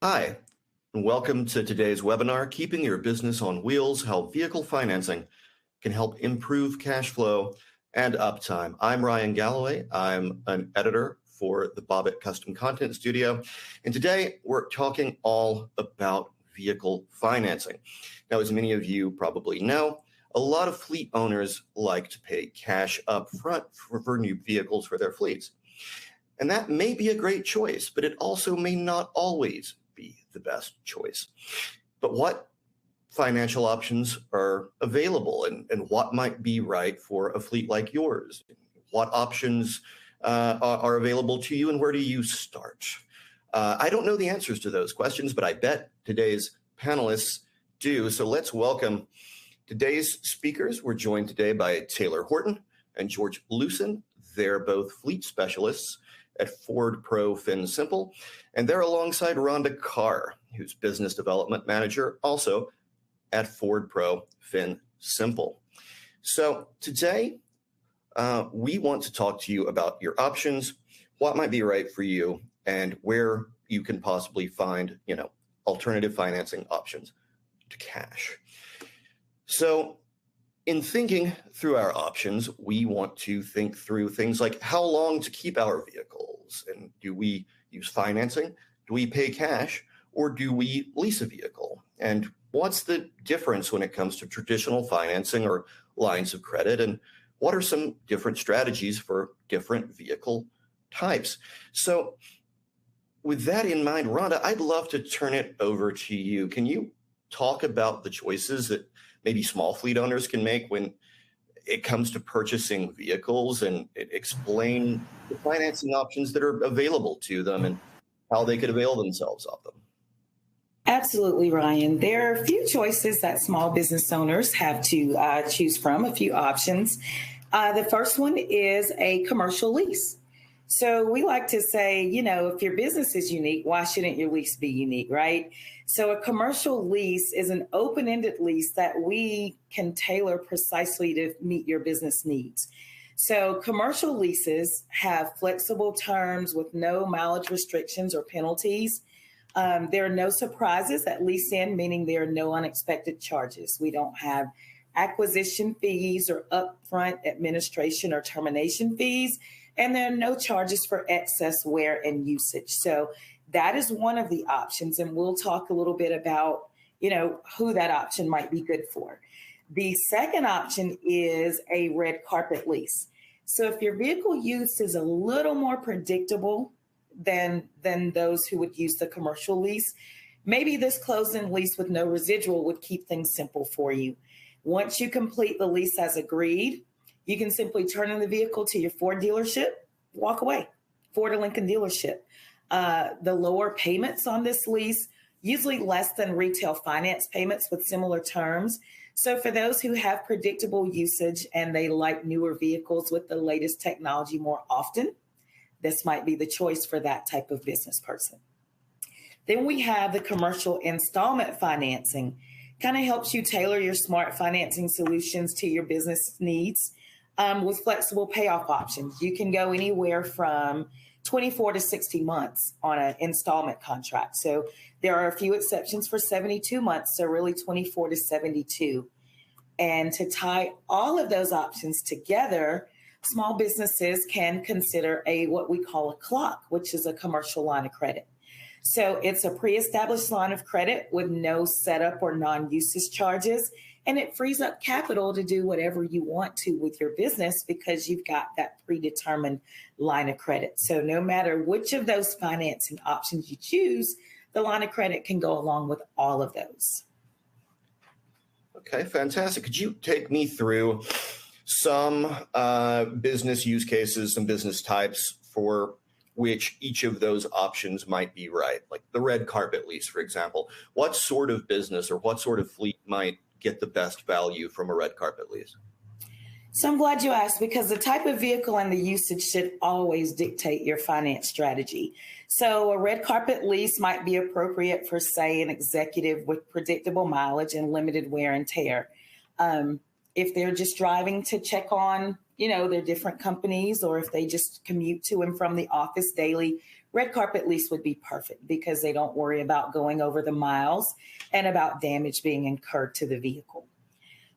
Hi, and welcome to today's webinar, Keeping Your Business on Wheels, How Vehicle Financing Can Help Improve Cash Flow and Uptime. I'm Ryan Galloway. I'm an editor for the Bobbitt Custom Content Studio, and today we're talking all about vehicle financing. Now, as many of you probably know, a lot of fleet owners like to pay cash up front for new vehicles for their fleets. And that may be a great choice, but it also may not always be the best choice. But what financial options are available and what might be right for a fleet like yours? What options are available to you and where do you start? I don't know the answers to those questions, but I bet today's panelists do. So let's welcome today's speakers. We're joined today by Taylor Horton and George Lucen. They're both fleet specialists at Ford Pro Fin Simple, and they're alongside Rhonda Carr, who's business development manager also at Ford Pro Fin Simple. So today, we want to talk to you about your options, what might be right for you, and where you can possibly find, alternative financing options to cash. So in thinking through our options, we want to think through things like how long to keep our vehicles, and do we use financing? Do we pay cash, or do we lease a vehicle? And what's the difference when it comes to traditional financing or lines of credit? And what are some different strategies for different vehicle types? So with that in mind, Rhonda, I'd love to turn it over to you. Can you talk about the choices that maybe small fleet owners can make when it comes to purchasing vehicles and explain the financing options that are available to them and how they could avail themselves of them? Absolutely, Ryan. There are a few choices that small business owners have to choose from, a few options. The first one is a commercial lease. So we like to say, if your business is unique, why shouldn't your lease be unique, right? So a commercial lease is an open-ended lease that we can tailor precisely to meet your business needs. So commercial leases have flexible terms with no mileage restrictions or penalties. There are no surprises at lease end, meaning there are no unexpected charges. We don't have acquisition fees or upfront administration or termination fees, and there are no charges for excess wear and usage. So that is one of the options, and we'll talk a little bit about, who that option might be good for. The second option is a red carpet lease. So if your vehicle use is a little more predictable than those who would use the commercial lease, maybe this closed-end lease with no residual would keep things simple for you. Once you complete the lease as agreed, you can simply turn in the vehicle to your Ford dealership, walk away, Ford or Lincoln dealership. The lower payments on this lease, usually less than retail finance payments with similar terms. So for those who have predictable usage and they like newer vehicles with the latest technology more often, this might be the choice for that type of business person. Then we have the commercial installment financing. Kind of helps you tailor your smart financing solutions to your business needs with flexible payoff options. You can go anywhere from 24 to 60 months on an installment contract. So there are a few exceptions for 72 months, so really 24 to 72. And to tie all of those options together, small businesses can consider what we call a clock, which is a commercial line of credit. So it's a pre-established line of credit with no setup or non-usage charges, and it frees up capital to do whatever you want to with your business because you've got that predetermined line of credit. So no matter which of those financing options you choose, the line of credit can go along with all of those. Okay, fantastic. Could you take me through some business use cases, some business types for which each of those options might be right? Like the red carpet lease, for example. What sort of business or what sort of fleet might get the best value from a red carpet lease? So I'm glad you asked, because the type of vehicle and the usage should always dictate your finance strategy. So a red carpet lease might be appropriate for, say, an executive with predictable mileage and limited wear and tear. If they're just driving to check on they're different companies, or if they just commute to and from the office daily, red carpet lease would be perfect because they don't worry about going over the miles and about damage being incurred to the vehicle.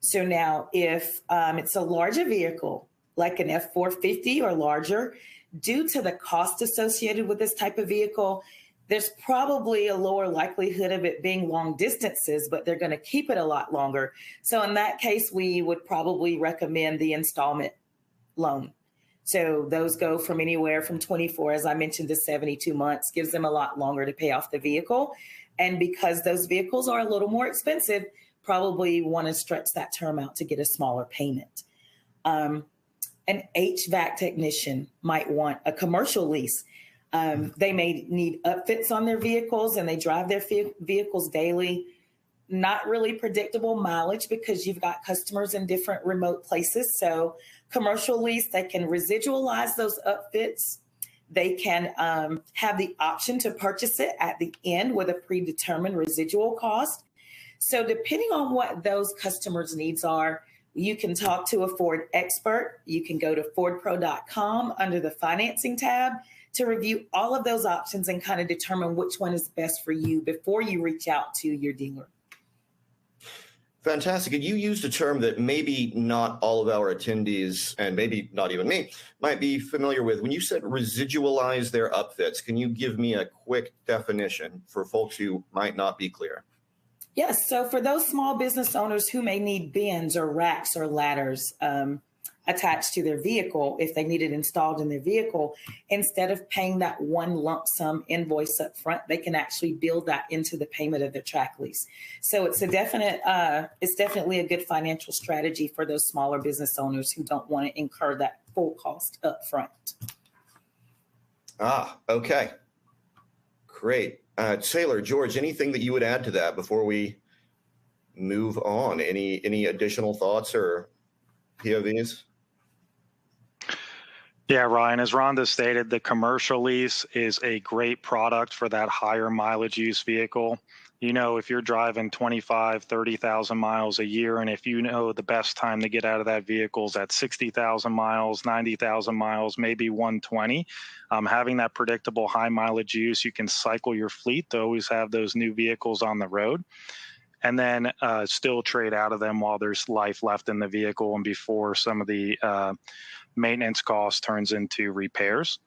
So now if it's a larger vehicle, like an F-450 or larger, due to the cost associated with this type of vehicle, there's probably a lower likelihood of it being long distances, but they're going to keep it a lot longer. So in that case, we would probably recommend the installment loan. So those go from anywhere from 24, as I mentioned, to 72 months, gives them a lot longer to pay off the vehicle. And because those vehicles are a little more expensive, probably want to stretch that term out to get a smaller payment. An HVAC technician might want a commercial lease. They may need upfits on their vehicles and they drive their vehicles daily. Not really predictable mileage because you've got customers in different remote places. So commercial lease, they can residualize those upfits. They can have the option to purchase it at the end with a predetermined residual cost. So depending on what those customers' needs are, you can talk to a Ford expert. You can go to fordpro.com under the financing tab to review all of those options and kind of determine which one is best for you before you reach out to your dealer. Fantastic. And you used a term that maybe not all of our attendees, and maybe not even me, might be familiar with. When you said residualize their upfits, can you give me a quick definition for folks who might not be clear? Yes. So for those small business owners who may need bins or racks or ladders attached to their vehicle, if they need it installed in their vehicle, instead of paying that one lump sum invoice up front, they can actually build that into the payment of their track lease. So it's it's definitely a good financial strategy for those smaller business owners who don't want to incur that full cost up front. Okay. Great. Taylor, George, anything that you would add to that before we move on? Any additional thoughts or POVs? Yeah, Ryan, as Rhonda stated, the commercial lease is a great product for that higher mileage use vehicle. If you're driving 25, 30,000 miles a year, and if you know the best time to get out of that vehicle is at 60,000 miles, 90,000 miles, maybe 120, having that predictable high mileage use, you can cycle your fleet to always have those new vehicles on the road. And then still trade out of them while there's life left in the vehicle and before some of the maintenance cost turns into repairs.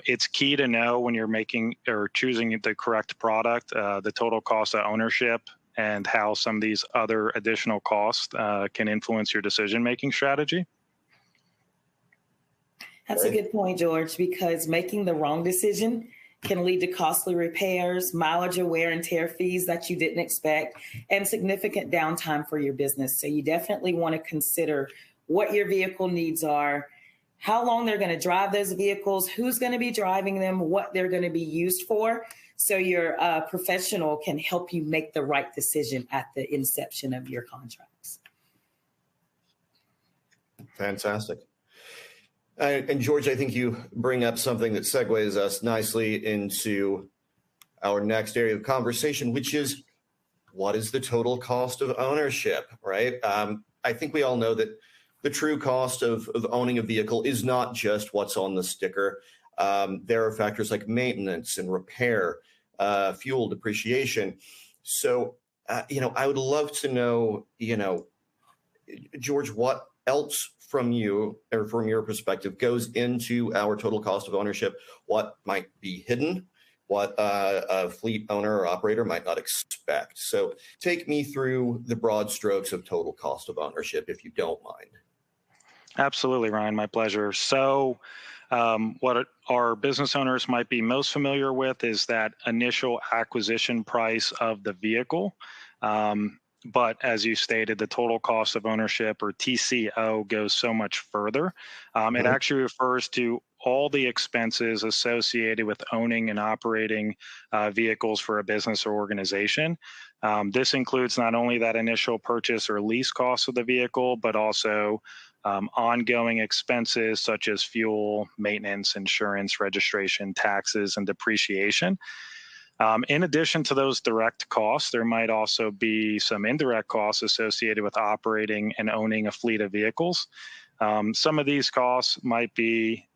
It's key to know when you're making or choosing the correct product, the total cost of ownership and how some of these other additional costs can influence your decision-making strategy. That's a good point, George, because making the wrong decision can lead to costly repairs, mileage or wear and tear fees that you didn't expect, and significant downtime for your business. So you definitely want to consider what your vehicle needs are, how long they're going to drive those vehicles, who's going to be driving them, what they're going to be used for. So your professional can help you make the right decision at the inception of your contracts. Fantastic. And George, I think you bring up something that segues us nicely into our next area of conversation, which is what is the total cost of ownership, right? I think we all know that the true cost of owning a vehicle is not just what's on the sticker. There are factors like maintenance and repair, fuel depreciation. So, I would love to know, George, what else from you or from your perspective goes into our total cost of ownership? What might be hidden? What a fleet owner or operator might not expect? So take me through the broad strokes of total cost of ownership, if you don't mind. Absolutely, Ryan, my pleasure. So what our business owners might be most familiar with is that initial acquisition price of the vehicle. But as you stated, the total cost of ownership, or TCO, goes so much further. It actually refers to all the expenses associated with owning and operating vehicles for a business or organization. This includes not only that initial purchase or lease cost of the vehicle, but also ongoing expenses such as fuel, maintenance, insurance, registration, taxes, and depreciation. In addition to those direct costs, there might also be some indirect costs associated with operating and owning a fleet of vehicles. Some of these costs might be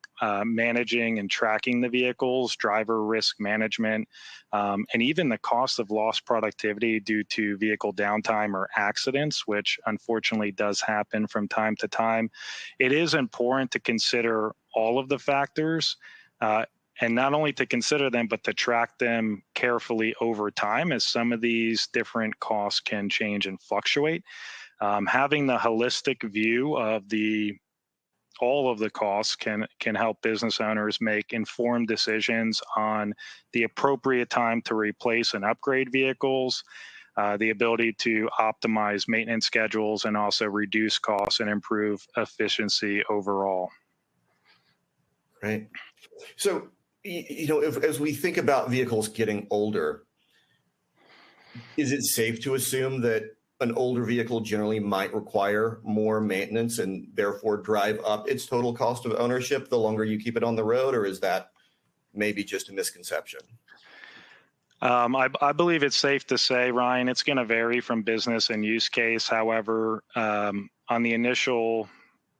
managing and tracking the vehicles, driver risk management, and even the cost of lost productivity due to vehicle downtime or accidents, which unfortunately does happen from time to time. It is important to consider all of the factors, and not only to consider them, but to track them carefully over time, as some of these different costs can change and fluctuate. Having the holistic view of all of the costs can help business owners make informed decisions on the appropriate time to replace and upgrade vehicles, the ability to optimize maintenance schedules, and also reduce costs and improve efficiency overall. Right. So, as we think about vehicles getting older, is it safe to assume that an older vehicle generally might require more maintenance and therefore drive up its total cost of ownership the longer you keep it on the road? Or is that maybe just a misconception? I believe it's safe to say, Ryan, it's going to vary from business and use case. However, on the initial,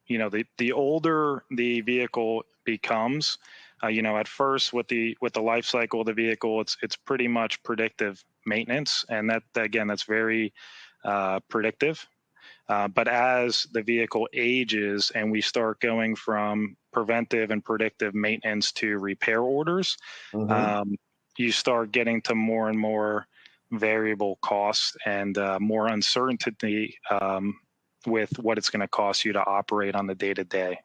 the older the vehicle becomes, at first with the life cycle of the vehicle, it's pretty much predictive maintenance, and that's very predictive. But as the vehicle ages and we start going from preventive and predictive maintenance to repair orders, you start getting to more and more variable costs and more uncertainty with what it's going to cost you to operate on the day-to-day.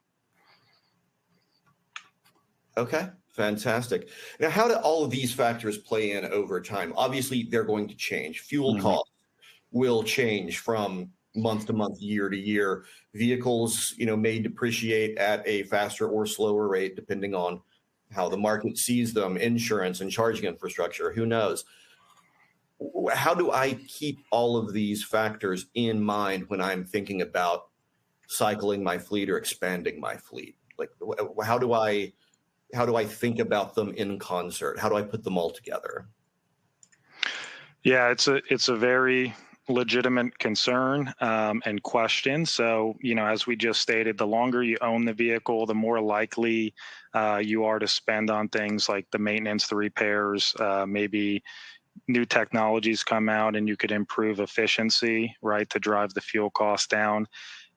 Okay, fantastic. Now, how do all of these factors play in over time? Obviously, they're going to change. Fuel costs will change from month to month, year to year. Vehicles, may depreciate at a faster or slower rate depending on how the market sees them, insurance and charging infrastructure, who knows? How do I keep all of these factors in mind when I'm thinking about cycling my fleet or expanding my fleet? Like, how do I think about them in concert? How do I put them all together? Yeah, it's a very legitimate concern and question. So, as we just stated, the longer you own the vehicle, the more likely you are to spend on things like the maintenance, the repairs, maybe new technologies come out and you could improve efficiency, right, to drive the fuel costs down.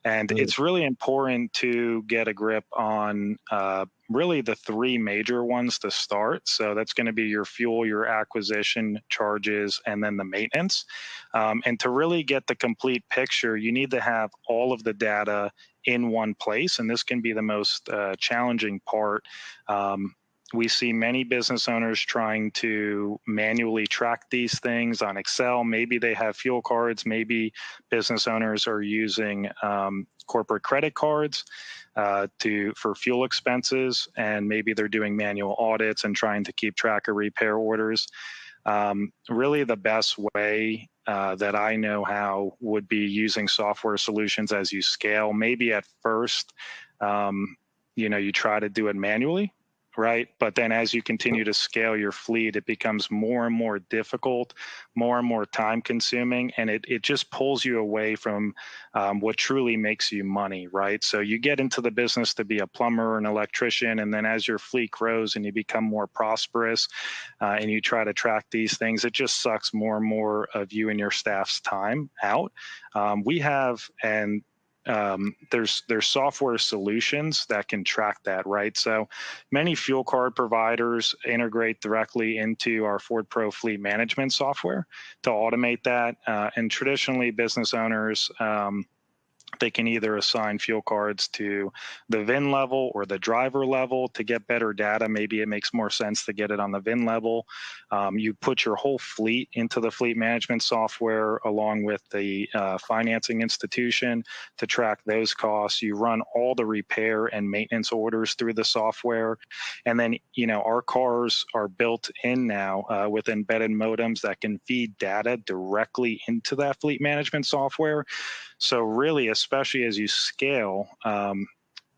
And it's really important to get a grip on really the three major ones to start. So that's going to be your fuel, your acquisition charges, and then the maintenance. And to really get the complete picture, you need to have all of the data in one place. And this can be the most challenging part. We see many business owners trying to manually track these things on Excel. Maybe they have fuel cards. Maybe business owners are using corporate credit cards for fuel expenses, and maybe they're doing manual audits and trying to keep track of repair orders. Really, the best way that I know how would be using software solutions as you scale. Maybe at first, you try to do it manually. Right. But then as you continue to scale your fleet, it becomes more and more difficult, more and more time consuming, and it just pulls you away from what truly makes you money. Right. So you get into the business to be a plumber, an electrician, and then as your fleet grows and you become more prosperous and you try to track these things, it just sucks more and more of you and your staff's time out. There's software solutions that can track that, right? So many fuel card providers integrate directly into our Ford Pro fleet management software to automate that. And traditionally, business owners, they can either assign fuel cards to the VIN level or the driver level to get better data. Maybe it makes more sense to get it on the VIN level. You put your whole fleet into the fleet management software along with the financing institution to track those costs. You run all the repair and maintenance orders through the software. And then, our cars are built in now with embedded modems that can feed data directly into that fleet management software. So really, especially as you scale,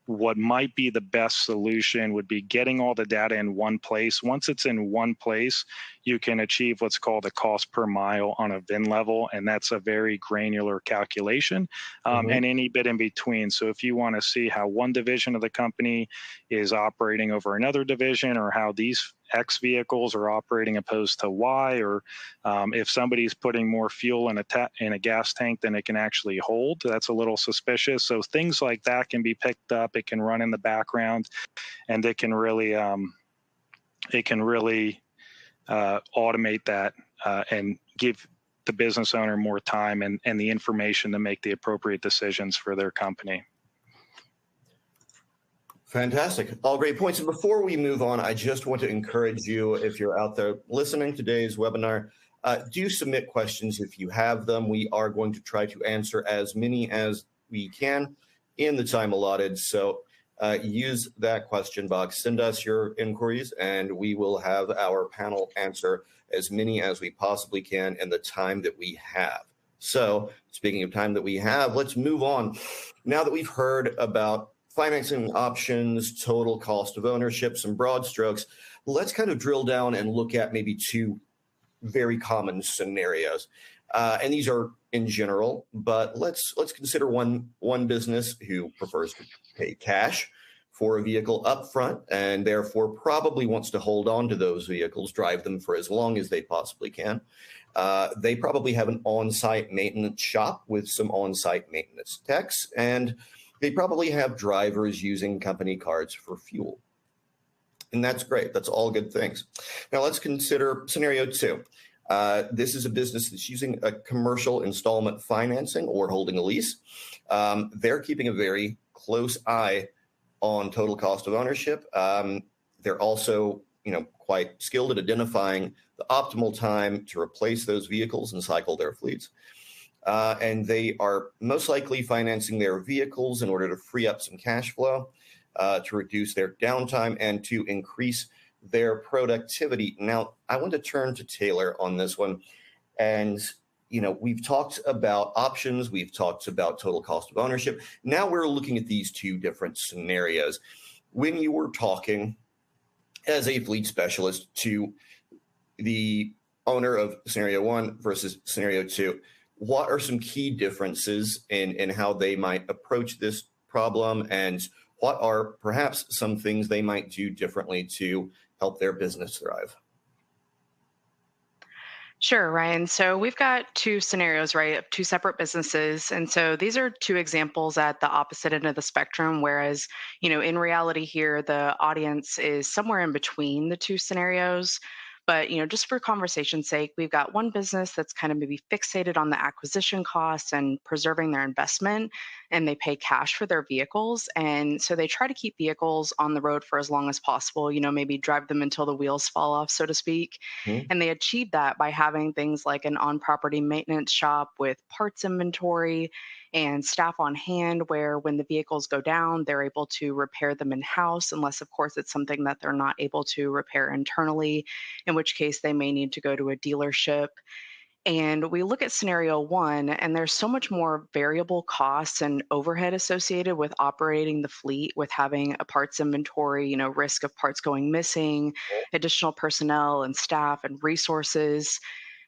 what might be the best solution would be getting all the data in one place. Once it's in one place, you can achieve what's called a cost per mile on a VIN level, and that's a very granular calculation, Mhm. and any bit in between. So if you want to see how one division of the company is operating over another division, or how these X vehicles are operating opposed to Y, or if somebody's putting more fuel in a gas tank than it can actually hold, that's a little suspicious. So things like that can be picked up. It can run in the background, and it can really automate that, and give the business owner more time and the information to make the appropriate decisions for their company. Fantastic. All great points. And before we move on, I just want to encourage you, if you're out there listening to today's webinar, do submit questions if you have them. We are going to try to answer as many as we can in the time allotted. So use that question box, send us your inquiries, and we will have our panel answer as many as we possibly can in the time that we have. So speaking of time that we have, let's move on. Now that we've heard about financing options, total cost of ownership, some broad strokes, let's kind of drill down and look at maybe two very common scenarios. And these are in general, but let's consider one business who prefers to pay cash for a vehicle upfront and therefore probably wants to hold on to those vehicles, drive them for as long as they possibly can. They probably have an on-site maintenance shop with some on-site maintenance techs, and they probably have drivers using company cards for fuel. And that's great. That's all good things. Now let's consider scenario two. This is a business that's using a commercial installment financing or holding a lease. They're keeping a very close eye on total cost of ownership. They're also, quite skilled at identifying the optimal time to replace those vehicles and cycle their fleets. And they are most likely financing their vehicles in order to free up some cash flow, to reduce their downtime, and to increase their productivity. Now, I want to turn to Taylor on this one. And, we've talked about options. We've talked about total cost of ownership. Now we're looking at these two different scenarios. When you were talking as a fleet specialist to the owner of scenario one versus scenario two, what are some key differences in how they might approach this problem, and what are perhaps some things they might do differently to help their business thrive? Sure, Ryan. So we've got two scenarios, right, of two separate businesses. And so these are two examples at the opposite end of the spectrum. Whereas, in reality here, the audience is somewhere in between the two scenarios. But, just for conversation's sake, we've got one business that's kind of maybe fixated on the acquisition costs and preserving their investment, and they pay cash for their vehicles. And so they try to keep vehicles on the road for as long as possible, maybe drive them until the wheels fall off, so to speak. Hmm? And they achieve that by having things like an on property maintenance shop with parts inventory and staff on hand, where when the vehicles go down, they're able to repair them in house, unless, of course, it's something that they're not able to repair internally, in which case they may need to go to a dealership. And we look at scenario one, and there's so much more variable costs and overhead associated with operating the fleet, with having a parts inventory, risk of parts going missing, additional personnel and staff and resources.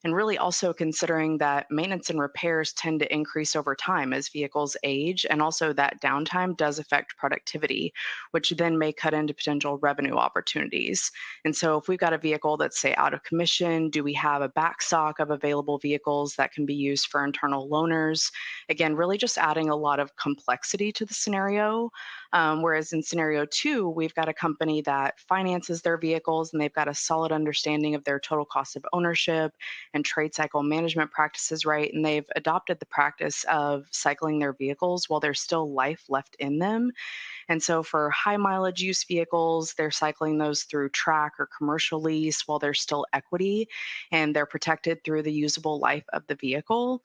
And really also considering that maintenance and repairs tend to increase over time as vehicles age, and also that downtime does affect productivity, which then may cut into potential revenue opportunities. And so if we've got a vehicle that's, say, out of commission, do we have a backstock of available vehicles that can be used for internal loaners? Again, really just adding a lot of complexity to the scenario. Whereas in scenario two, we've got a company that finances their vehicles, and they've got a solid understanding of their total cost of ownership and trade cycle management practices, right? And they've adopted the practice of cycling their vehicles while there's still life left in them. And so for high mileage use vehicles, they're cycling those through track or commercial lease while there's still equity, and they're protected through the usable life of the vehicle.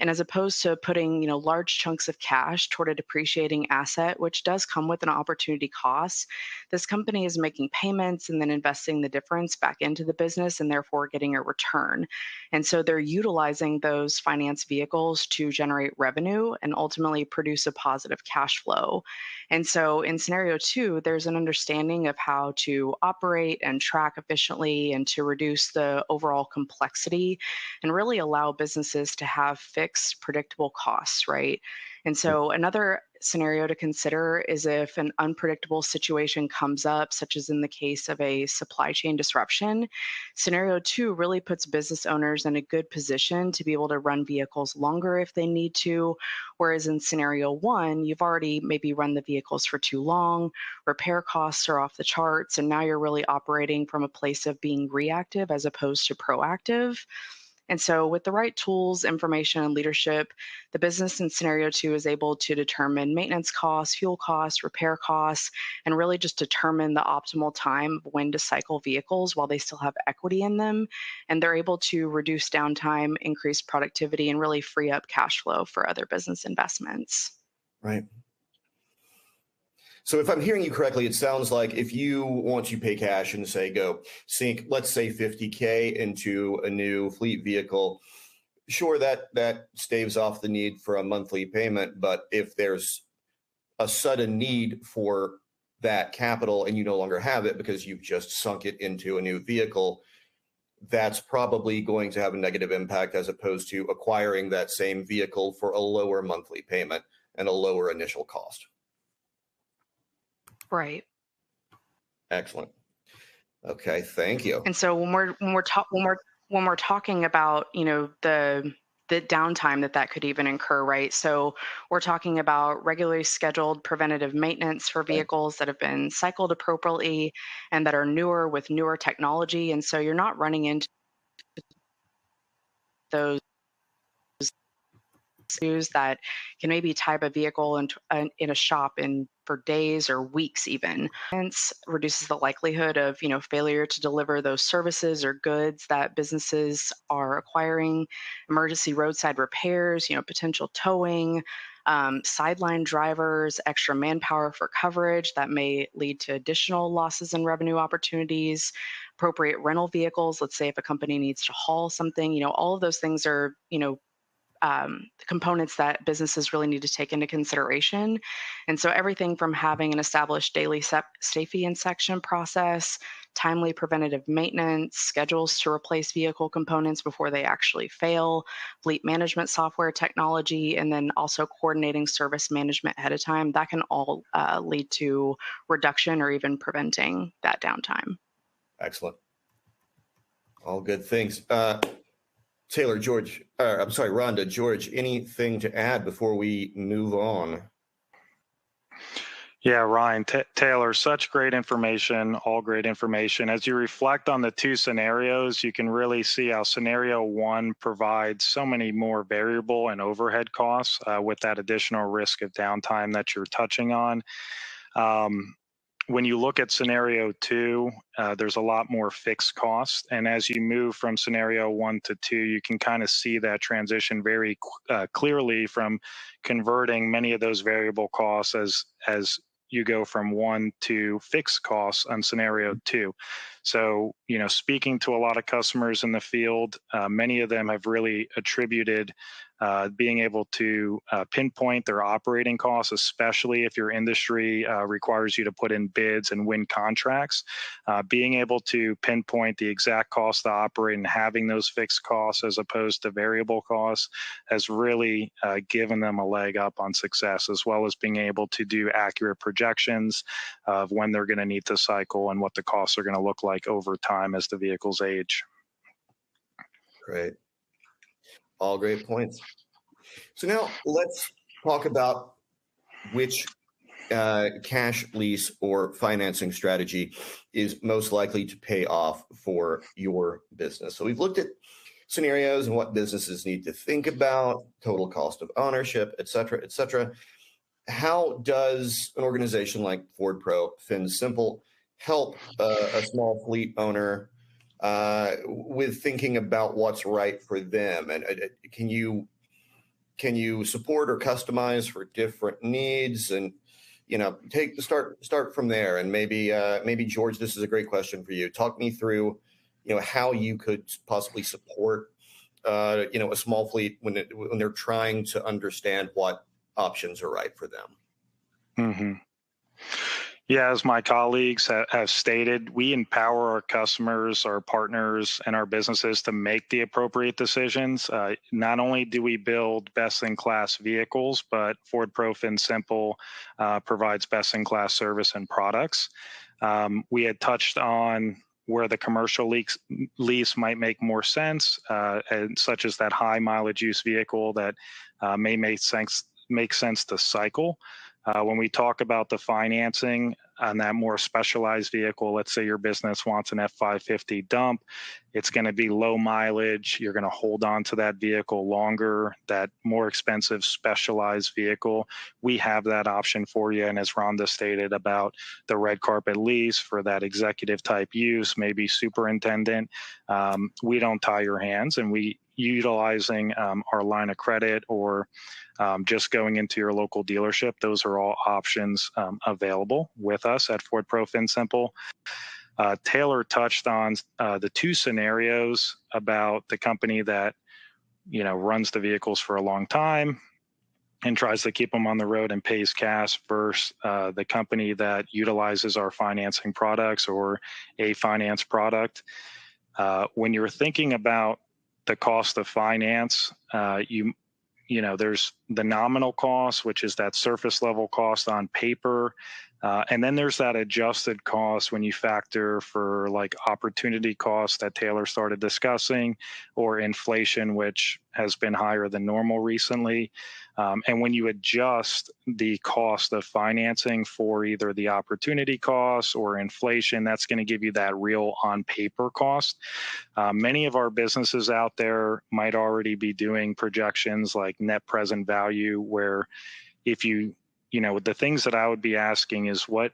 And as opposed to putting, large chunks of cash toward a depreciating asset, which does come with an opportunity cost, this company is making payments and then investing the difference back into the business and therefore getting a return. And so they're utilizing those finance vehicles to generate revenue and ultimately produce a positive cash flow. And so in scenario two, there's an understanding of how to operate and track efficiently and to reduce the overall complexity and really allow businesses to have fixed, predictable costs, right? And so another scenario to consider is if an unpredictable situation comes up, such as in the case of a supply chain disruption. Scenario two really puts business owners in a good position to be able to run vehicles longer if they need to. Whereas in scenario one, you've already maybe run the vehicles for too long, repair costs are off the charts, and now you're really operating from a place of being reactive as opposed to proactive. And so, with the right tools, information, and leadership, the business in scenario two is able to determine maintenance costs, fuel costs, repair costs, and really just determine the optimal time of when to cycle vehicles while they still have equity in them. And they're able to reduce downtime, increase productivity, and really free up cash flow for other business investments. Right. So if I'm hearing you correctly, it sounds like if you want to pay cash and say go sink, let's say 50K into a new fleet vehicle, sure, that staves off the need for a monthly payment. But if there's a sudden need for that capital and you no longer have it because you've just sunk it into a new vehicle, that's probably going to have a negative impact as opposed to acquiring that same vehicle for a lower monthly payment and a lower initial cost. Right. Excellent. Okay, thank you. And so when we're talking about, the downtime that could even incur, right? So we're talking about regularly scheduled preventative maintenance for vehicles that have been cycled appropriately and that are newer with newer technology. And so you're not running into those issues that can maybe type a vehicle in a shop for days or weeks even. Hence reduces the likelihood of failure to deliver those services or goods that businesses are acquiring, emergency roadside repairs, potential towing, sideline drivers, extra manpower for coverage that may lead to additional losses in revenue opportunities, appropriate rental vehicles. Let's say if a company needs to haul something, all of those things are components that businesses really need to take into consideration. And so everything from having an established daily safety inspection process, timely preventative maintenance, schedules to replace vehicle components before they actually fail, fleet management software technology, and then also coordinating service management ahead of time, that can all lead to reduction or even preventing that downtime. Excellent. All good things. Taylor, Rhonda, George, anything to add before we move on? Yeah, Ryan, Taylor, such great information, all great information. As you reflect on the two scenarios, you can really see how scenario one provides so many more variable and overhead costs with that additional risk of downtime that you're touching on. When you look at scenario two, there's a lot more fixed costs. And as you move from scenario one to two, you can kind of see that transition very clearly from converting many of those variable costs as you go from one to fixed costs on scenario two. So, speaking to a lot of customers in the field, many of them have really attributed being able to pinpoint their operating costs, especially if your industry requires you to put in bids and win contracts. Being able to pinpoint the exact cost to operate and having those fixed costs as opposed to variable costs has really given them a leg up on success, as well as being able to do accurate projections of when they're going to need to cycle and what the costs are going to look like over time as the vehicles age. Great. All great points. So now let's talk about which cash lease or financing strategy is most likely to pay off for your business. So we've looked at scenarios and what businesses need to think about, total cost of ownership, et cetera, et cetera. How does an organization like Ford Pro, FinSimple, help a small fleet owner with thinking about what's right for them? And can you can you support or customize for different needs? And take the start from there. And maybe George, this is a great question for you. Talk me through, how you could possibly support, a small fleet when they're trying to understand what options are right for them. Mm-hmm. Yeah, as my colleagues have stated, we empower our customers, our partners, and our businesses to make the appropriate decisions. Not only do we build best-in-class vehicles, but Ford Pro Fin Simple provides best-in-class service and products. We had touched on where the commercial lease might make more sense, and such as that high mileage use vehicle that may make sense to cycle. When we talk about the financing on that more specialized vehicle, let's say your business wants an F550 dump, it's going to be low mileage. You're going to hold on to that vehicle longer, that more expensive specialized vehicle. We have that option for you. And as Rhonda stated about the red carpet lease for that executive type use, maybe superintendent, we don't tie your hands, and we utilizing our line of credit or just going into your local dealership. Those are all options available with us at Ford Pro Fin Simple. Taylor touched on the two scenarios about the company that runs the vehicles for a long time and tries to keep them on the road and pays cash versus the company that utilizes our financing products or a finance product. When you're thinking about the cost of finance, there's the nominal cost, which is that surface level cost on paper. And then there's that adjusted cost when you factor for like opportunity costs that Taylor started discussing, or inflation, which has been higher than normal recently. And when you adjust the cost of financing for either the opportunity costs or inflation, that's going to give you that real on paper cost. Many of our businesses out there might already be doing projections like net present value, where if the things that I would be asking is what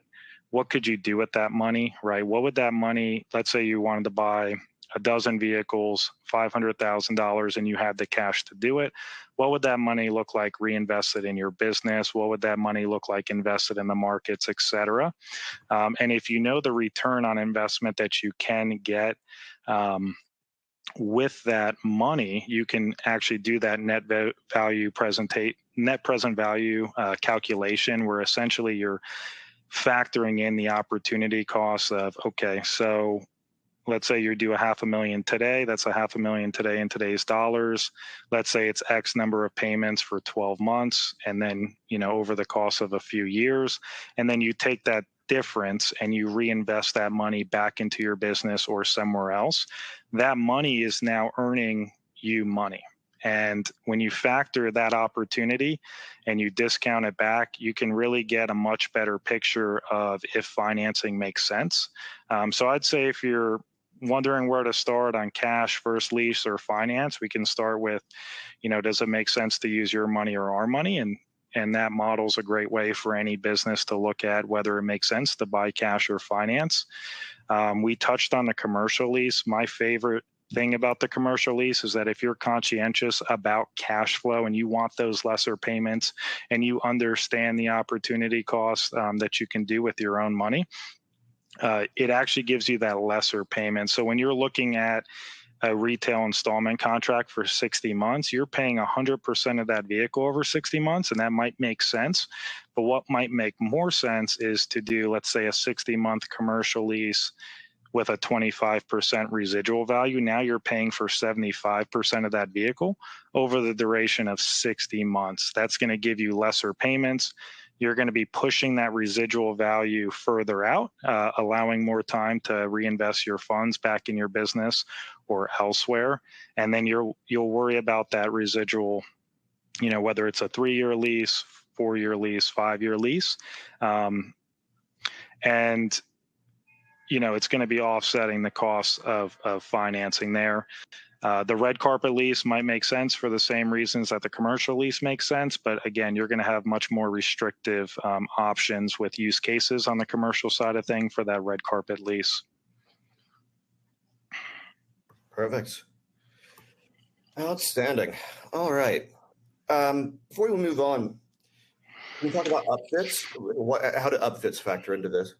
could you do with that money, right? What would that money, let's say you wanted to buy a dozen vehicles, $500,000, and you had the cash to do it. What would that money look like reinvested in your business? What would that money look like invested in the markets, et cetera? And if you know the return on investment that you can get with that money, you can actually do that net present value calculation, where essentially you're factoring in the opportunity cost of, okay, so let's say you do $500,000 today. That's $500,000 today in today's dollars. Let's say it's X number of payments for 12 months, and then over the course of a few years, and then you take that difference and you reinvest that money back into your business or somewhere else. That money is now earning you money. And when you factor that opportunity and you discount it back, you can really get a much better picture of if financing makes sense. So I'd say if you're wondering where to start on cash versus lease or finance, we can start with, does it make sense to use your money or our money? And that model's a great way for any business to look at whether it makes sense to buy cash or finance. We touched on the commercial lease. My favorite thing about the commercial lease is that if you're conscientious about cash flow and you want those lesser payments and you understand the opportunity costs that you can do with your own money, it actually gives you that lesser payment. So when you're looking at a retail installment contract for 60 months, you're paying 100% of that vehicle over 60 months, and that might make sense. But what might make more sense is to do, let's say, a 60-month commercial lease with a 25% residual value. Now you're paying for 75% of that vehicle over the duration of 60 months. That's going to give you lesser payments. You're going to be pushing that residual value further out, allowing more time to reinvest your funds back in your business or elsewhere. And then you'll worry about that residual, whether it's a 3-year lease, 4-year lease, 5-year lease. And it's going to be offsetting the cost of financing there. The red carpet lease might make sense for the same reasons that the commercial lease makes sense. But again, you're going to have much more restrictive options with use cases on the commercial side of thing for that red carpet lease. Perfect. Outstanding. All right. Before we move on, can we talk about upfits? How do upfits factor into this?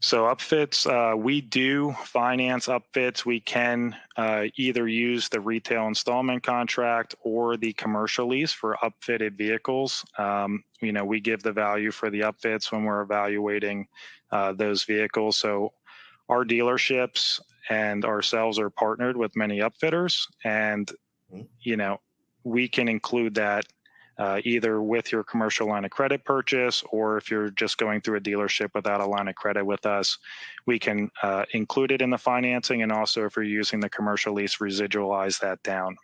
So upfits, we do finance upfits. We can either use the retail installment contract or the commercial lease for upfitted vehicles. We give the value for the upfits when we're evaluating those vehicles. So our dealerships and ourselves are partnered with many upfitters, and we can include that either with your commercial line of credit purchase, or if you're just going through a dealership without a line of credit with us, we can include it in the financing. And also, if you're using the commercial lease, residualize that down.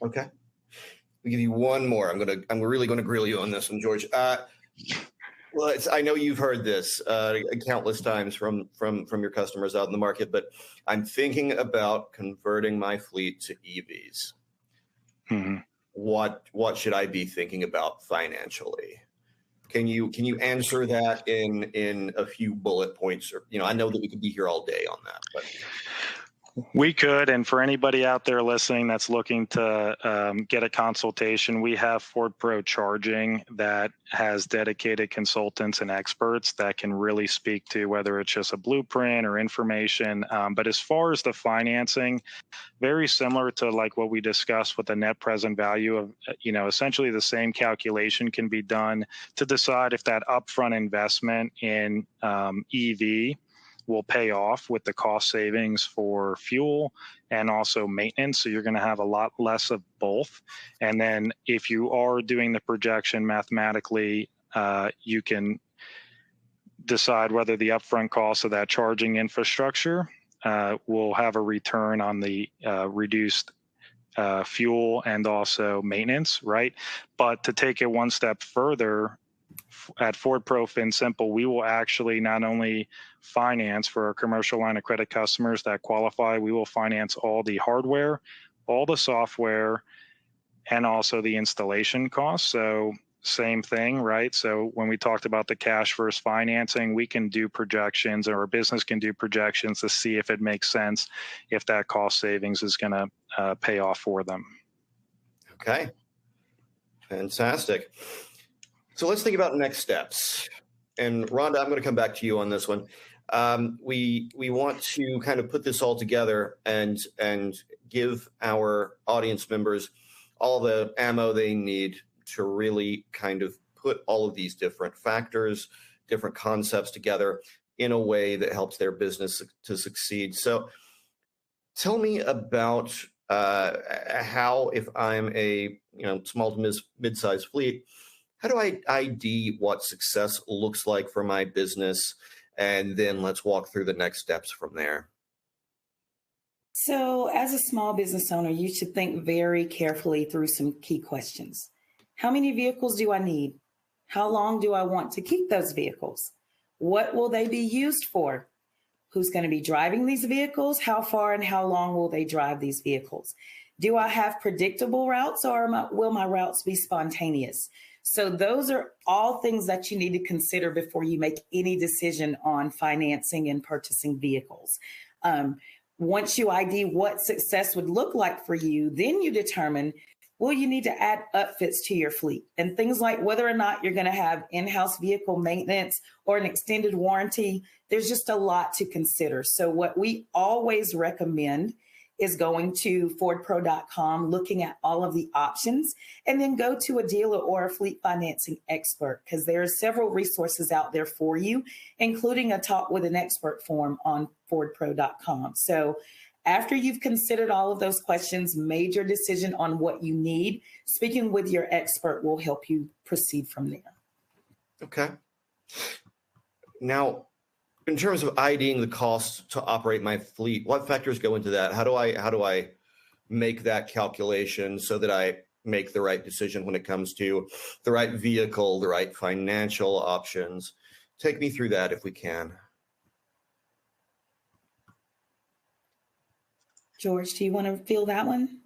Okay. I'll give you one more. I'm really going to grill you on this one, George. Well, I know you've heard this countless times from your customers out in the market, but I'm thinking about converting my fleet to EVs. Mm-hmm. What should I be thinking about financially? Can you answer that in a few bullet points? Or I know that we could be here all day on that, but we could. And for anybody out there listening that's looking to get a consultation, we have Ford Pro Charging that has dedicated consultants and experts that can really speak to whether it's just a blueprint or information. But as far as the financing, very similar to like what we discussed with the net present value of, essentially the same calculation can be done to decide if that upfront investment in EV will pay off with the cost savings for fuel and also maintenance. So you're going to have a lot less of both. And then if you are doing the projection mathematically, you can decide whether the upfront cost of that charging infrastructure will have a return on the reduced fuel and also maintenance, right? But to take it one step further, at Ford Pro FinSimple, we will actually not only finance for our commercial line of credit customers that qualify, we will finance all the hardware, all the software, and also the installation costs. So same thing, right? So when we talked about the cash versus financing, we can do projections, or a business can do projections to see if it makes sense, if that cost savings is going to pay off for them. Okay, fantastic. So let's think about next steps. And Rhonda, I'm going to come back to you on this one. We want to kind of put this all together and give our audience members all the ammo they need to really kind of put all of these different factors, different concepts together in a way that helps their business to succeed. So tell me about how, if I'm a small to mid-sized fleet, how do I ID what success looks like for my business? And then let's walk through the next steps from there. So, as a small business owner, you should think very carefully through some key questions. How many vehicles do I need? How long do I want to keep those vehicles? What will they be used for? Who's going to be driving these vehicles? How far and how long will they drive these vehicles? Do I have predictable routes, or will my routes be spontaneous? So those are all things that you need to consider before you make any decision on financing and purchasing vehicles. Once you ID what success would look like for you, then you determine, will you need to add upfits to your fleet? And things like whether or not you're going to have in-house vehicle maintenance or an extended warranty. There's just a lot to consider. So what we always recommend is going to fordpro.com, looking at all of the options, and then go to a dealer or a fleet financing expert, because there are several resources out there for you, including a Talk with an Expert form on fordpro.com. So after you've considered all of those questions, made your decision on what you need, speaking with your expert will help you proceed from there. Okay. Now, in terms of IDing the costs to operate my fleet, what factors go into that? How do I make that calculation so that I make the right decision when it comes to the right vehicle, the right financial options? Take me through that if we can. George, do you want to field that one?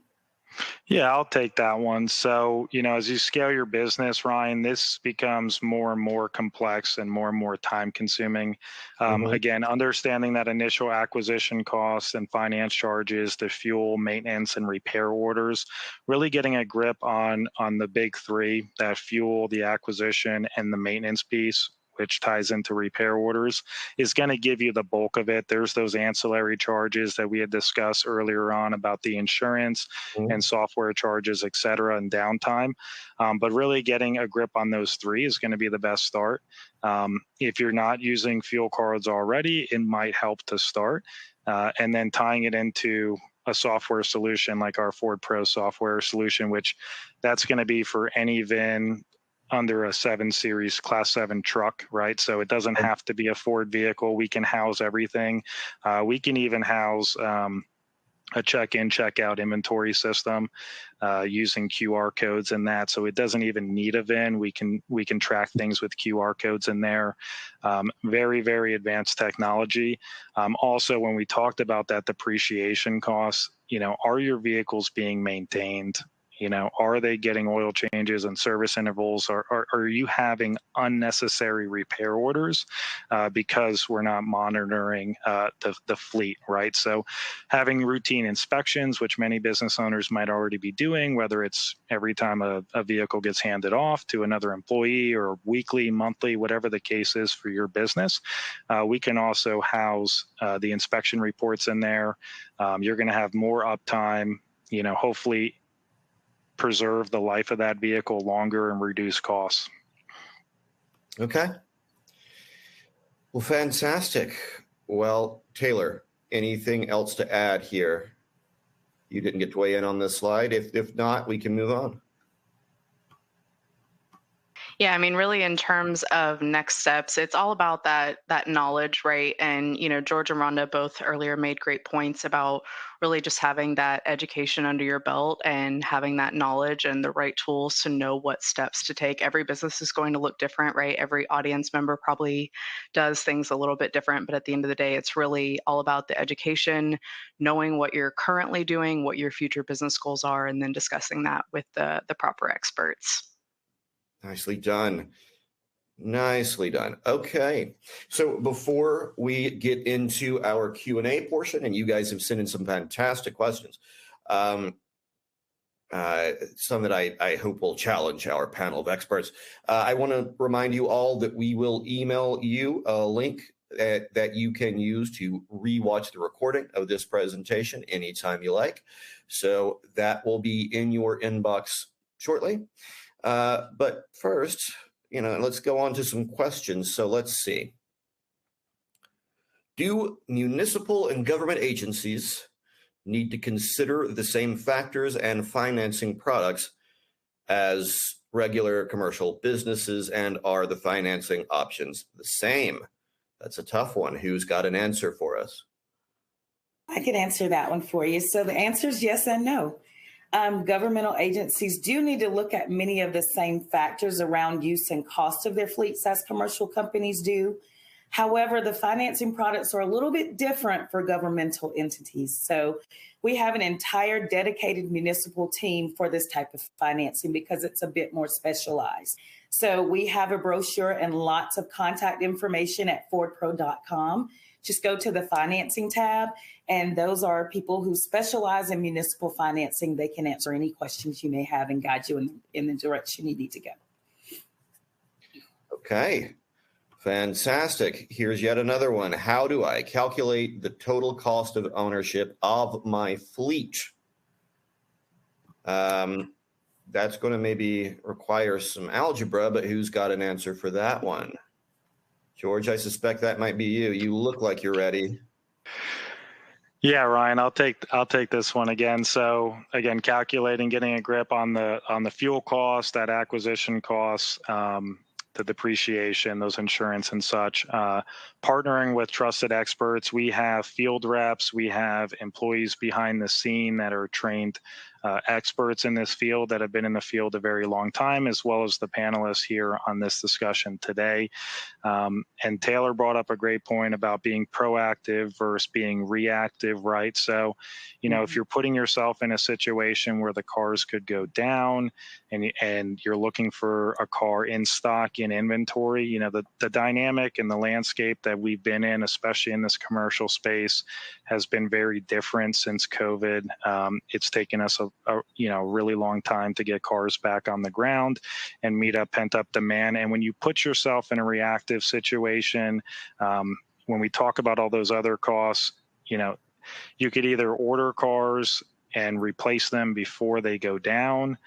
Yeah, I'll take that one. So, as you scale your business, Ryan, this becomes more and more complex and more time consuming. Hmm. Again, understanding that initial acquisition costs and finance charges, the fuel, maintenance, and repair orders, really getting a grip on the big three, that fuel, the acquisition, and the maintenance piece, which ties into repair orders, is going to give you the bulk of it. There's those ancillary charges that we had discussed earlier on about the insurance and software charges, et cetera, and downtime. But really getting a grip on those three is going to be the best start. If you're not using fuel cards already, it might help to start. And then tying it into a software solution like our Ford Pro software solution, which that's going to be for any VIN under a 7 Series Class 7 truck, right? So it doesn't have to be a Ford vehicle. We can house everything. We can even house a check-in, check-out inventory system using QR codes in that. So it doesn't even need a VIN. We can track things with QR codes in there. Very advanced technology. Also, when we talked about that depreciation costs, are your vehicles being maintained? Are they getting oil changes and service intervals? Are you having unnecessary repair orders because we're not monitoring the fleet, right? So having routine inspections, which many business owners might already be doing, whether it's every time a vehicle gets handed off to another employee or weekly, monthly, whatever the case is for your business. We can also house the inspection reports in there. You're going to have more uptime, hopefully preserve the life of that vehicle longer and reduce costs. Okay. Well, fantastic. Well, Taylor, anything else to add here? You didn't get to weigh in on this slide. If not, we can move on. Yeah, I mean, really, in terms of next steps, it's all about that knowledge, right? And George and Rhonda both earlier made great points about really just having that education under your belt and having that knowledge and the right tools to know what steps to take. Every business is going to look different, right? Every audience member probably does things a little bit different, but at the end of the day, it's really all about the education, knowing what you're currently doing, what your future business goals are, and then discussing that with the proper experts. Nicely done. Nicely done. Okay. So before we get into our Q&A portion, and you guys have sent in some fantastic questions, some that I hope will challenge our panel of experts. I want to remind you all that we will email you a link that you can use to rewatch the recording of this presentation anytime you like. So that will be in your inbox shortly. But first, let's go on to some questions. So let's see. Do municipal and government agencies need to consider the same factors and financing products as regular commercial businesses, and are the financing options the same? That's a tough one. Who's got an answer for us? I can answer that one for you. So the answer is yes and no. Governmental agencies do need to look at many of the same factors around use and cost of their fleets as commercial companies do. However, the financing products are a little bit different for governmental entities. So we have an entire dedicated municipal team for this type of financing because it's a bit more specialized. So we have a brochure and lots of contact information at fordpro.com. Just go to the financing tab, and those are people who specialize in municipal financing. They can answer any questions you may have and guide you in the direction you need to go. Okay, fantastic. Here's yet another one. How do I calculate the total cost of ownership of my fleet? That's going to maybe require some algebra, but who's got an answer for that one? George, I suspect that might be you. You look like you're ready. Yeah, Ryan, I'll take this one again. So again, calculating, getting a grip on the fuel cost, that acquisition cost, the depreciation, those insurance and such. Partnering with trusted experts, we have field reps, we have employees behind the scene that are trained experts in this field that have been in the field a very long time, as well as the panelists here on this discussion today. And Taylor brought up a great point about being proactive versus being reactive, right? So, if you're putting yourself in a situation where the cars could go down and you're looking for a car in stock, in inventory, the dynamic and the landscape that we've been in, especially in this commercial space, has been very different since COVID. It's taken us a really long time to get cars back on the ground and meet up pent-up demand. And when you put yourself in a reactive situation, when we talk about all those other costs, you could either order cars and replace them before they go down,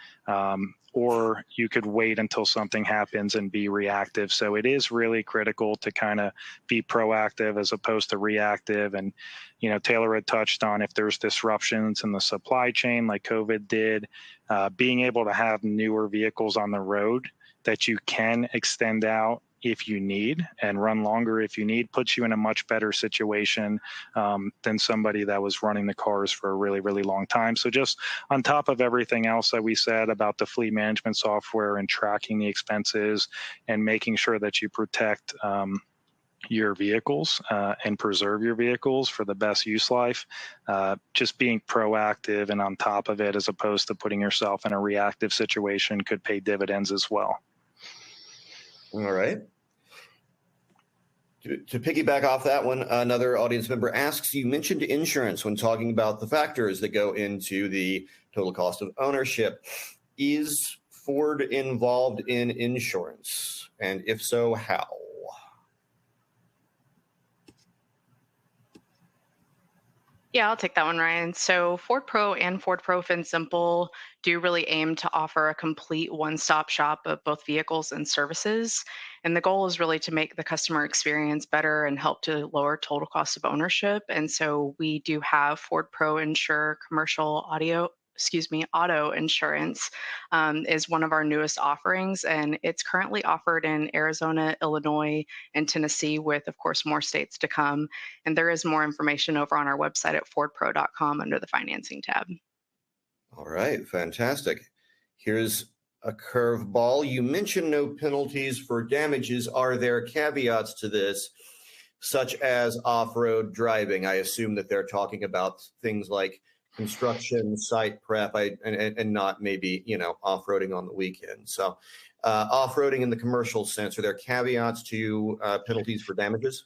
or you could wait until something happens and be reactive. So it is really critical to kind of be proactive as opposed to reactive. And, Taylor had touched on if there's disruptions in the supply chain like COVID did, being able to have newer vehicles on the road that you can extend out if you need and run longer if you need, puts you in a much better situation than somebody that was running the cars for a really, really long time. So just on top of everything else that we said about the fleet management software and tracking the expenses and making sure that you protect your vehicles and preserve your vehicles for the best use life, just being proactive and on top of it as opposed to putting yourself in a reactive situation could pay dividends as well. All right. To piggyback off that one, another audience member asks, you mentioned insurance when talking about the factors that go into the total cost of ownership. Is Ford involved in insurance? And if so, how? Yeah, I'll take that one, Ryan. So Ford Pro and Ford Pro Fin Simple do really aim to offer a complete one-stop shop of both vehicles and services. And the goal is really to make the customer experience better and help to lower total cost of ownership. And so we do have Ford Pro Insure commercial auto insurance is one of our newest offerings, and it's currently offered in Arizona, Illinois, and Tennessee, with, of course, more states to come. And there is more information over on our website at fordpro.com under the financing tab. All right, fantastic. Here's a curveball. You mentioned no penalties for damages. Are there caveats to this, such as off-road driving? I assume that they're talking about things like construction, site prep, and not maybe, off-roading on the weekend. So off-roading in the commercial sense, are there caveats to penalties for damages?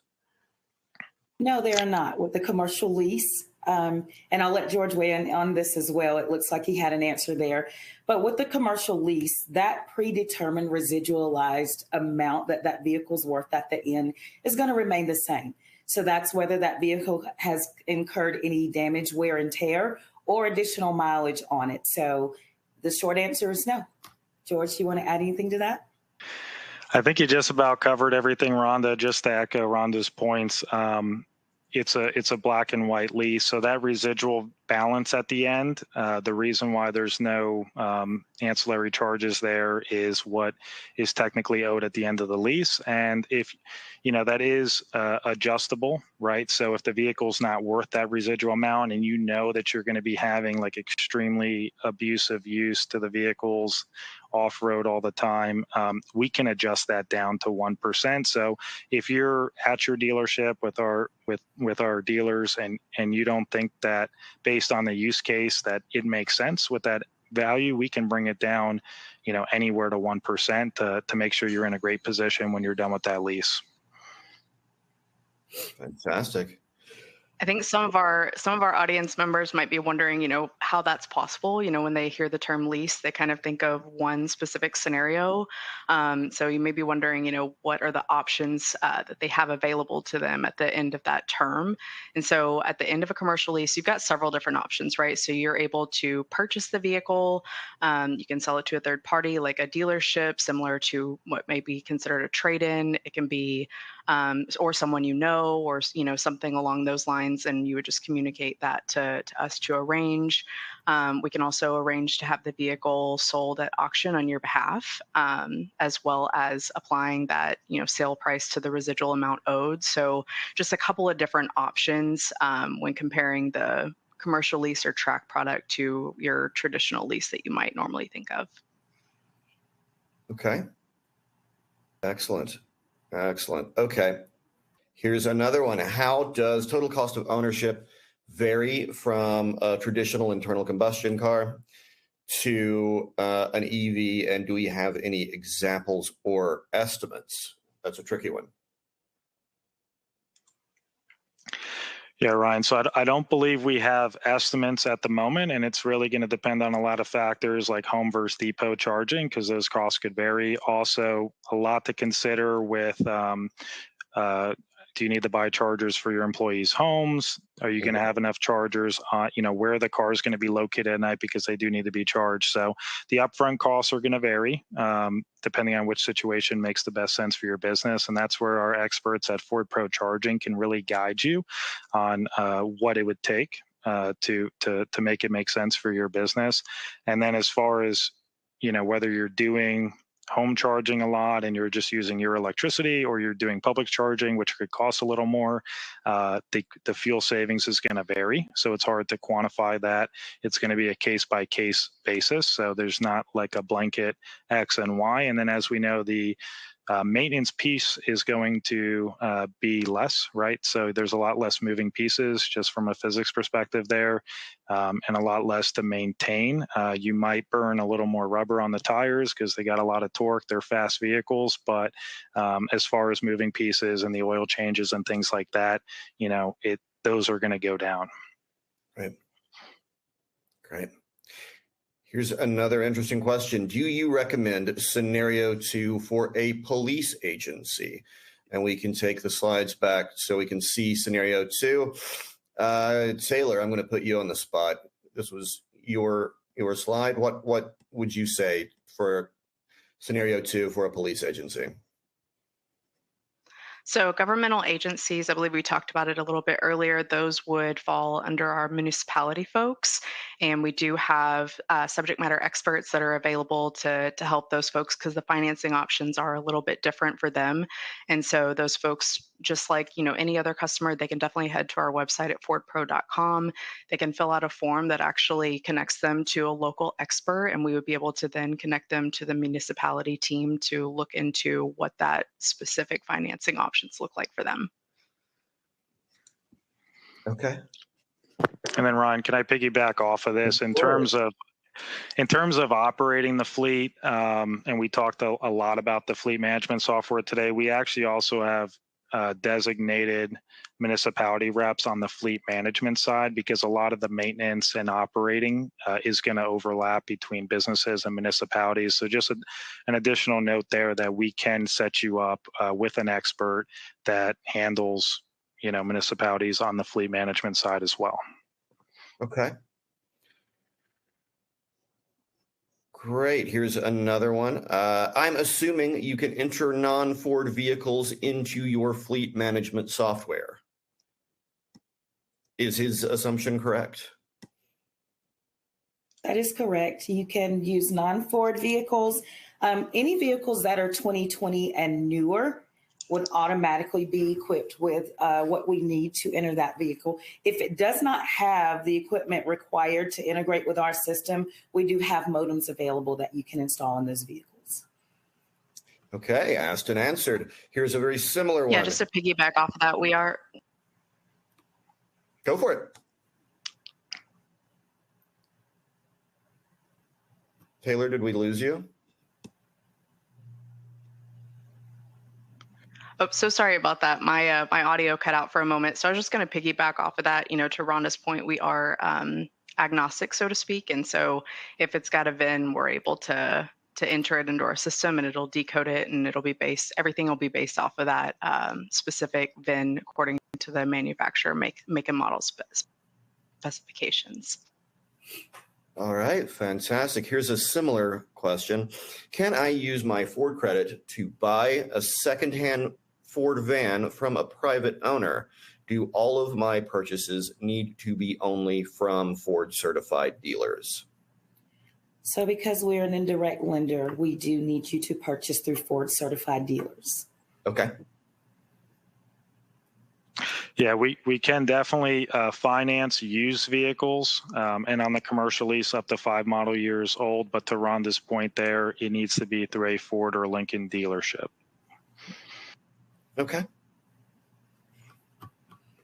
No, they are not with the commercial lease. And I'll let George weigh in on this as well. It looks like he had an answer there. But with the commercial lease, that predetermined residualized amount that vehicle's worth at the end is going to remain the same. So that's whether that vehicle has incurred any damage, wear and tear, or additional mileage on it. So the short answer is no. George, you want to add anything to that? I think you just about covered everything, Rhonda. Just to echo Rhonda's points, it's a black and white lease. So that residual balance at the end, the reason why there's no ancillary charges there is what is technically owed at the end of the lease. And if, that is adjustable, right? So if the vehicle's not worth that residual amount and that you're going to be having like extremely abusive use to the vehicles off-road all the time, we can adjust that down to 1%. So if you're at your dealership with our dealers and you don't think that based on the use case that it makes sense with that value, we can bring it down, anywhere to 1% to make sure you're in a great position when you're done with that lease. Fantastic. I think some of our audience members might be wondering, how that's possible. When they hear the term lease, they kind of think of one specific scenario. So you may be wondering, what are the options that they have available to them at the end of that term? And so at the end of a commercial lease, you've got several different options, right? So you're able to purchase the vehicle. You can sell it to a third party, like a dealership, similar to what may be considered a trade-in. It can be or someone you know, or something along those lines, and you would just communicate that to us to arrange. We can also arrange to have the vehicle sold at auction on your behalf, as well as applying that sale price to the residual amount owed. So just a couple of different options when comparing the commercial lease or track product to your traditional lease that you might normally think of. Okay. Excellent. Excellent. Okay. Here's another one. How does total cost of ownership vary from a traditional internal combustion car to an EV? And do we have any examples or estimates? That's a tricky one. Yeah, Ryan. So I don't believe we have estimates at the moment, and it's really going to depend on a lot of factors like home versus depot charging, because those costs could vary. Also, a lot to consider with do you need to buy chargers for your employees' homes? Are you going to have enough chargers? Where the car is going to be located at night, because they do need to be charged. So the upfront costs are going to vary depending on which situation makes the best sense for your business. And that's where our experts at Ford Pro Charging can really guide you on what it would take to make it make sense for your business. And then as far as whether you're doing home charging a lot and you're just using your electricity, or you're doing public charging, which could cost a little more, the fuel savings is going to vary. So it's hard to quantify that. It's going to be a case by case basis. So there's not like a blanket X and Y. And then as we know, the maintenance piece is going to be less, right? So there's a lot less moving pieces just from a physics perspective there, and a lot less to maintain. You might burn a little more rubber on the tires because they got a lot of torque. They're fast vehicles, but as far as moving pieces and the oil changes and things like that, those are going to go down. Right. Great. Here's another interesting question. Do you recommend scenario 2 for a police agency? And we can take the slides back so we can see scenario 2. Taylor, I'm going to put you on the spot. This was your slide. What would you say for scenario 2 for a police agency? So governmental agencies, I believe we talked about it a little bit earlier, those would fall under our municipality folks. And we do have subject matter experts that are available to help those folks, because the financing options are a little bit different for them. And so those folks, just like any other customer, they can definitely head to our website at fordpro.com. They can fill out a form that actually connects them to a local expert, and we would be able to then connect them to the municipality team to look into what that specific financing options look like for them. Okay. And then Ryan, can I piggyback off of this in terms of operating the fleet? And we talked a lot about the fleet management software today. We actually also have designated municipality reps on the fleet management side, because a lot of the maintenance and operating is going to overlap between businesses and municipalities. So just an additional note there that we can set you up with an expert that handles municipalities on the fleet management side as well. Okay. Great. Here's another one. I'm assuming you can enter non-Ford vehicles into your fleet management software. Is his assumption correct? That is correct. You can use non-Ford vehicles. Any vehicles that are 2020 and newer would automatically be equipped with what we need to enter that vehicle. If it does not have the equipment required to integrate with our system, we do have modems available that you can install in those vehicles. Okay, asked and answered. Here's a very similar one. Yeah, just to piggyback off of that, we are... Go for it. Taylor, did we lose you? Oh, so sorry about that. My audio cut out for a moment. So I was just going to piggyback off of that. To Rhonda's point, we are agnostic, so to speak. And so if it's got a VIN, we're able to enter it into our system, and it'll decode it, and everything will be based off of that specific VIN according to the manufacturer make and model specifications. All right, fantastic. Here's a similar question. Can I use my Ford credit to buy a secondhand Ford van from a private owner, do all of my purchases need to be only from Ford certified dealers? So because we're an indirect lender, we do need you to purchase through Ford certified dealers. Okay. Yeah, we can definitely finance used vehicles, and on the commercial lease up to 5 model years old. But to Rhonda's point there, it needs to be through a Ford or Lincoln dealership. Okay.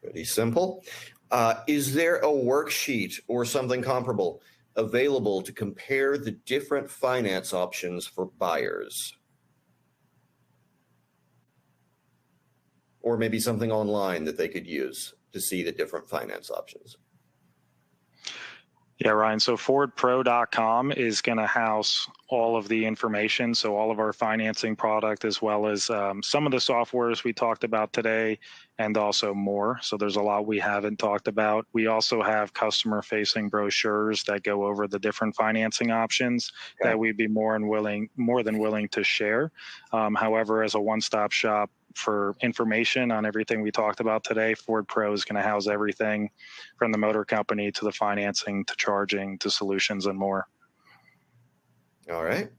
Pretty simple. Is there a worksheet or something comparable available to compare the different finance options for buyers? Or maybe something online that they could use to see the different finance options? Yeah, Ryan. So FordPro.com is going to house all of the information. So all of our financing product, as well as some of the softwares we talked about today, and also more. So there's a lot we haven't talked about. We also have customer-facing brochures that go over the different financing options that we'd be more than willing to share. However, as a one-stop shop for information on everything we talked about today, Ford Pro is going to house everything from the motor company to the financing to charging to solutions and more. All right.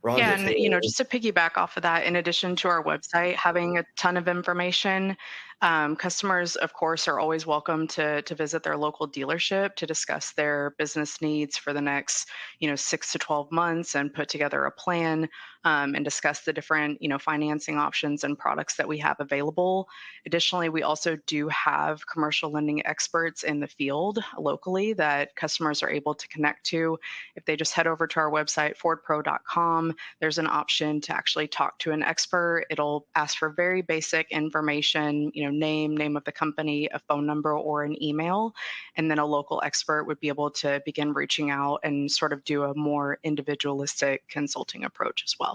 Rhonda, Yeah, and just to piggyback off of that, in addition to our website having a ton of information, customers, of course, are always welcome to visit their local dealership to discuss their business needs for the next 6 to 12 months and put together a plan, and discuss the different financing options and products that we have available. Additionally, we also do have commercial lending experts in the field locally that customers are able to connect to. If they just head over to our website, fordpro.com, there's an option to actually talk to an expert. It'll ask for very basic information, name of the company, a phone number, or an email. And then a local expert would be able to begin reaching out and sort of do a more individualistic consulting approach as well.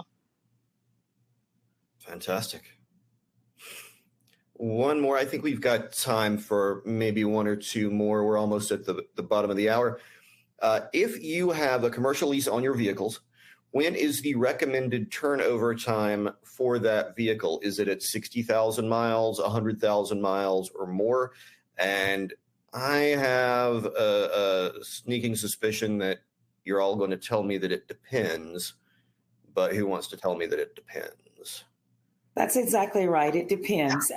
fantastic. One more. I think we've got time for maybe one or two more. We're almost at the bottom of the hour. If you have a commercial lease on your vehicles, when is the recommended turnover time for that vehicle? Is it at 60,000 miles, 100,000 miles, or more? And I have a sneaking suspicion that you're all going to tell me that it depends, but who wants to tell me that it depends? That's exactly right. It depends.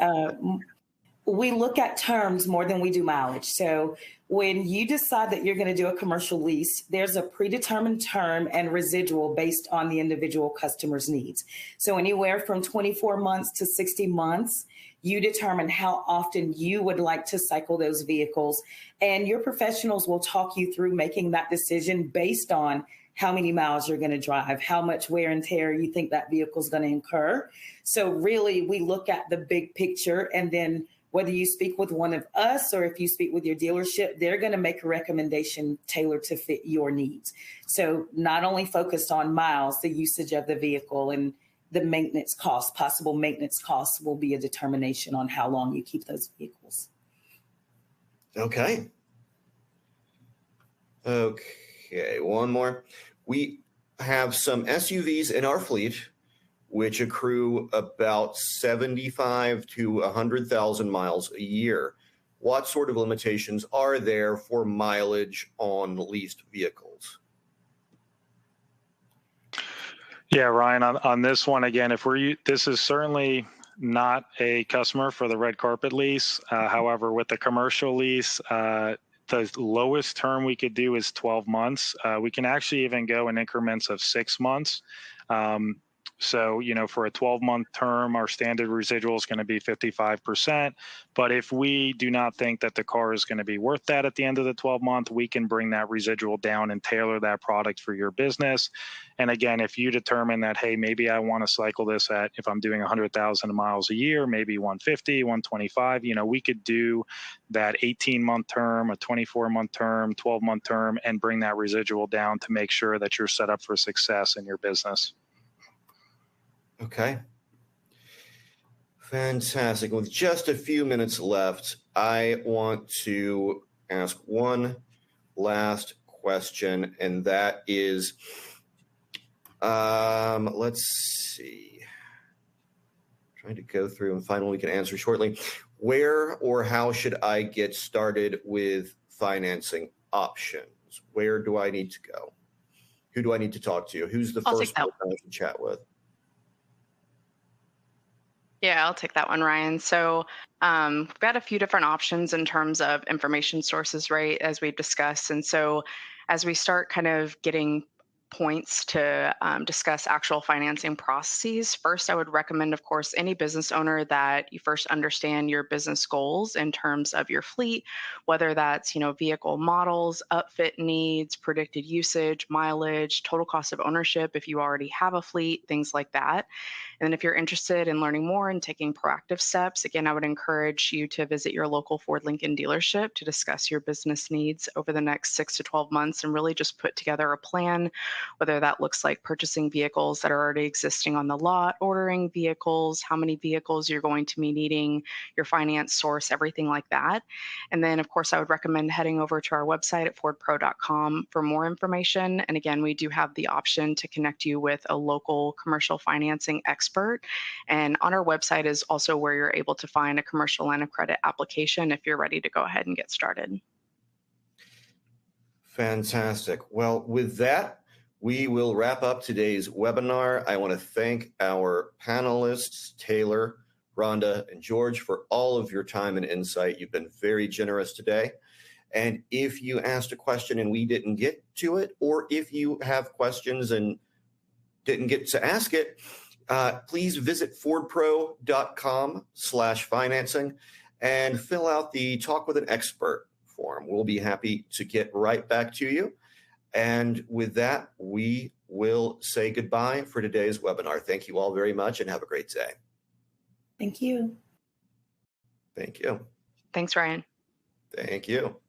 We look at terms more than we do mileage. So when you decide that you're going to do a commercial lease, there's a predetermined term and residual based on the individual customer's needs. So anywhere from 24 months to 60 months, you determine how often you would like to cycle those vehicles. And your professionals will talk you through making that decision based on how many miles you're going to drive, how much wear and tear you think that vehicle is going to incur. So really, we look at the big picture, and then whether you speak with one of us or if you speak with your dealership, they're going to make a recommendation tailored to fit your needs. So not only focused on miles, the usage of the vehicle and the maintenance costs, possible maintenance costs will be a determination on how long you keep those vehicles. Okay. Okay, one more. We have some SUVs in our fleet which accrue about 75 to 100,000 miles a year. What sort of limitations are there for mileage on leased vehicles? Yeah, Ryan, on this one, again, this is certainly not a customer for the red carpet lease. However, with the commercial lease, the lowest term we could do is 12 months. We can actually even go in increments of 6 months. So, for a 12-month term, our standard residual is going to be 55%. But if we do not think that the car is going to be worth that at the end of the 12-month, we can bring that residual down and tailor that product for your business. And again, if you determine that, hey, maybe I want to cycle this at, if I'm doing 100,000 miles a year, maybe 150, 125, we could do that 18-month term, a 24-month term, 12-month term, and bring that residual down to make sure that you're set up for success in your business. Okay. Fantastic. With just a few minutes left, I want to ask one last question, and that is, let's see. trying to go through and find one we can answer shortly. Where or how should I get started with financing options? Where do I need to go? Who do I need to talk to? Who's the I'll first take that. person I should chat with? Yeah, I'll take that one, Ryan. So we've got a few different options in terms of information sources, right, as we've discussed. And so as we start kind of getting points to discuss actual financing processes, first, I would recommend, of course, any business owner that you first understand your business goals in terms of your fleet, whether that's, vehicle models, upfit needs, predicted usage, mileage, total cost of ownership, if you already have a fleet, things like that. And then if you're interested in learning more and taking proactive steps, again, I would encourage you to visit your local Ford Lincoln dealership to discuss your business needs over the next 6 to 12 months and really just put together a plan, whether that looks like purchasing vehicles that are already existing on the lot, ordering vehicles, how many vehicles you're going to be needing, your finance source, everything like that. And then, of course, I would recommend heading over to our website at fordpro.com for more information. And again, we do have the option to connect you with a local commercial financing expert. And on our website is also where you're able to find a commercial line of credit application if you're ready to go ahead and get started. Fantastic. Well, with that, we will wrap up today's webinar. I want to thank our panelists, Taylor, Rhonda, and George, for all of your time and insight. You've been very generous today. And if you asked a question and we didn't get to it, or if you have questions and didn't get to ask it, please visit fordpro.com/financing and fill out the Talk with an Expert form. We'll be happy to get right back to you. And with that, we will say goodbye for today's webinar. Thank you all very much and have a great day. Thank you. Thank you. Thanks, Ryan. Thank you.